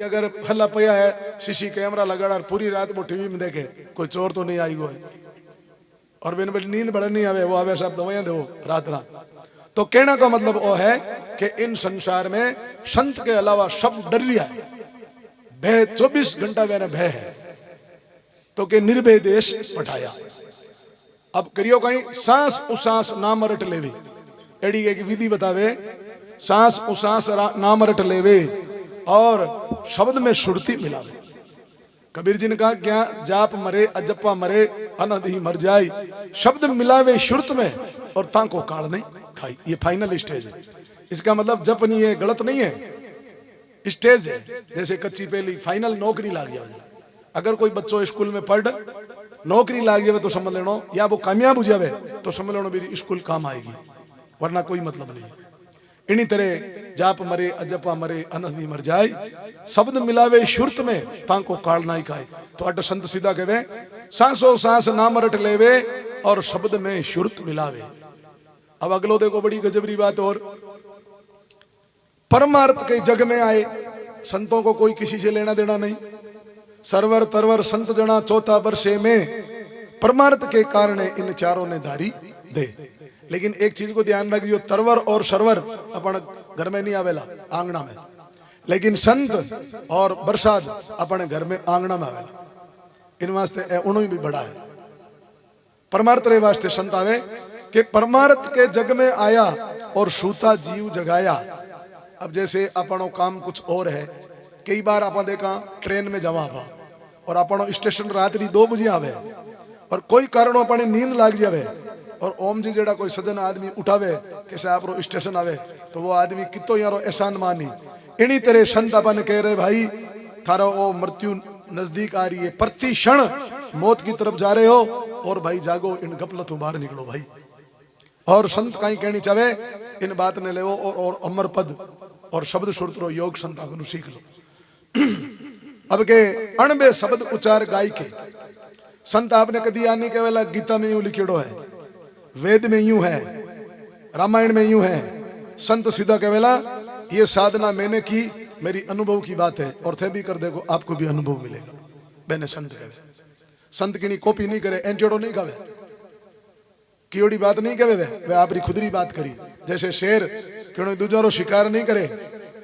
अगर हल्ला पया है शीशी कैमरा लगा पूरी रात वो टीवी में देखे कोई चोर तो नहीं आई है और बिन बिन नींद बड़े नहीं आवे वो आवे सब दवाइयां दो रात रात। तो कहने का मतलब वो है कि इन संसार में संत के अलावा सब डर लिया है, भय 24 घंटा मेरा भय है। तो के निर्भय देश पठाया। अब करियो कहीं सांस उसास नाम रट लेवे, एड़ी एक विधि बतावे, सांस उसास नाम रट लेवे और शब्द में सुरती मिलावे। कबीर जी ने कहा क्या जाप मरे अजपा मरे अनंत ही मर जाए, शब्द मिलावे शुरुत में और तांको काल नहीं खाई। ये फाइनल स्टेज है। इसका मतलब जप नहीं है, गलत नहीं है, स्टेज है। जैसे कच्ची पहली फाइनल नौकरी लाग जाए। अगर कोई बच्चों स्कूल में पढ़ नौकरी लाग जाए तो समझ लेना, या वो कामयाब हो जाए तो समझ लेना मेरी स्कूल काम आएगी, वरना कोई मतलब नहीं। इन्हीं तरह जाप मरे अजपा मरे अनंत ही मर जाए, शब्द मिलावे शुरुत में तांको काल ना खाए। तो अट संत सीधा कहवे सांसो सांस नाम रट लेवे और शब्द में शुरुत मिलावे। अब अगलो देखो बड़ी गजबरी बात, और परमार्थ के जग में आए संतों को कोई किसी से लेना देना नहीं। सरवर तरवर संत जना चौथा वर्षे में परमार्थ के कारण इन चारों ने धारी दे। लेकिन एक चीज को ध्यान रखियो, तरवर और सरवर अपन घर में नहीं आवेला, आंगना में, लेकिन संत और बरसात अपने घर में आंगना में आवेला। इन वास्ते उन्होंने भी बड़ा है। परमार्थ रे वास्ते संत आवे कि परमार्थ के जग में आया और सूता जीव जगाया। अब जैसे अपनो काम कुछ और है, कई बार अपन देखा ट्रेन में जावा और अपनो स्टेशन रात्रि 2 बजे आवे और कोई कारण अपने नींद लाग जावे और ओम जी जेड़ा कोई सजन आदमी उठावे कि साहब रो स्टेशन आवे तो वो आदमी कितो यारो एहसान मानी। इन्हीं तरह संत अपन कह रहे भाई थारा वो मृत्यु नजदीक आ रही है, प्रति क्षण मौत की तरफ जा रहे हो और भाई जागो, इन गपलतों बाहर निकलो भाई। और संत कहीं कहनी चाहे इन बात ने ले और अमर पद और शब्द सुरत रो योग संता को सीख लो। अब के अणबे शब्द उच्चार गाय के संत आपने कदी आनी केवला गीता में यूं लिखेड़ो है, वेद में यूं है, रामायण में यूं है। संत सीधा केवला ये साधना मैंने की, मेरी अनुभव की बात है और थे भी कर देखो आपको भी अनुभव मिलेगा। मैंने संत कहे, संत की कॉपी नहीं करे, एंटेड़ो नहीं कहे, कीड़ी बात नहीं कहे, वे आपरी खुदरी बात करी। जैसे शेर क्यों दूजारो शिकार नहीं करे,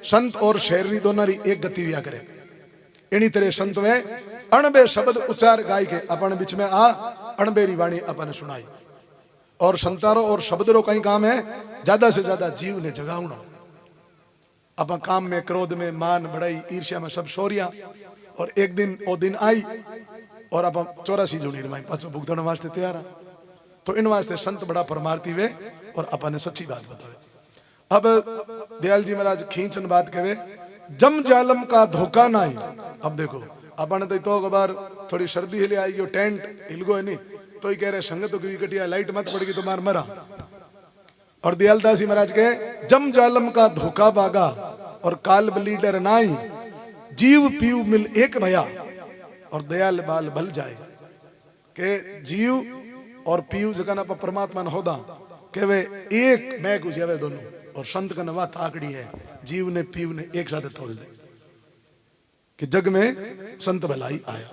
संत और शेरनी दोनों एक गतिविधिया करे। इन्हीं तरह संत में अणबे शब्द उच्चार गाय के अपन बीच में आ अणबेरी वाणी अपन सुनाई। और संतारो और शब्द रो कहीं काम है ज्यादा से ज्यादा जीव ने जगावना। अपन काम में क्रोध में मान बड़ाई ईर्ष्या में सब सोरिया, और एक दिन वो दिन आई और अपन 84 जुड़ी रमाई पाचो भुगतण वास्ते तैयार है। तो इन वास्ते संत बड़ा परमार्थी वे और अपन ने सच्ची बात बतावे। अब दयाल जी महाराज खींचन बात कहे जम जालम का धोखा नहीं। अब देखो अपन तो बार थोड़ी सर्दी हिले आई गयो, टेंट हिलगो है नहीं तो ही कह रहे संगत की कटिया लाइट मत पड़ेगी तो मार मरा। और दयालदास जी महाराज कहे जम जालम का धोखा बागा और काल बलीडर नाई, जीव पीव मिल एक भया और दयाल बाल भल जाए। के जीव और पीव जगह परमात्मा ने होदा के वे एक मैं गुजावे दोनों, और संत का नवा ताकड़ी है जीव ने पीव ने एक साथ तोल दे कि जग में संत भलाई आया।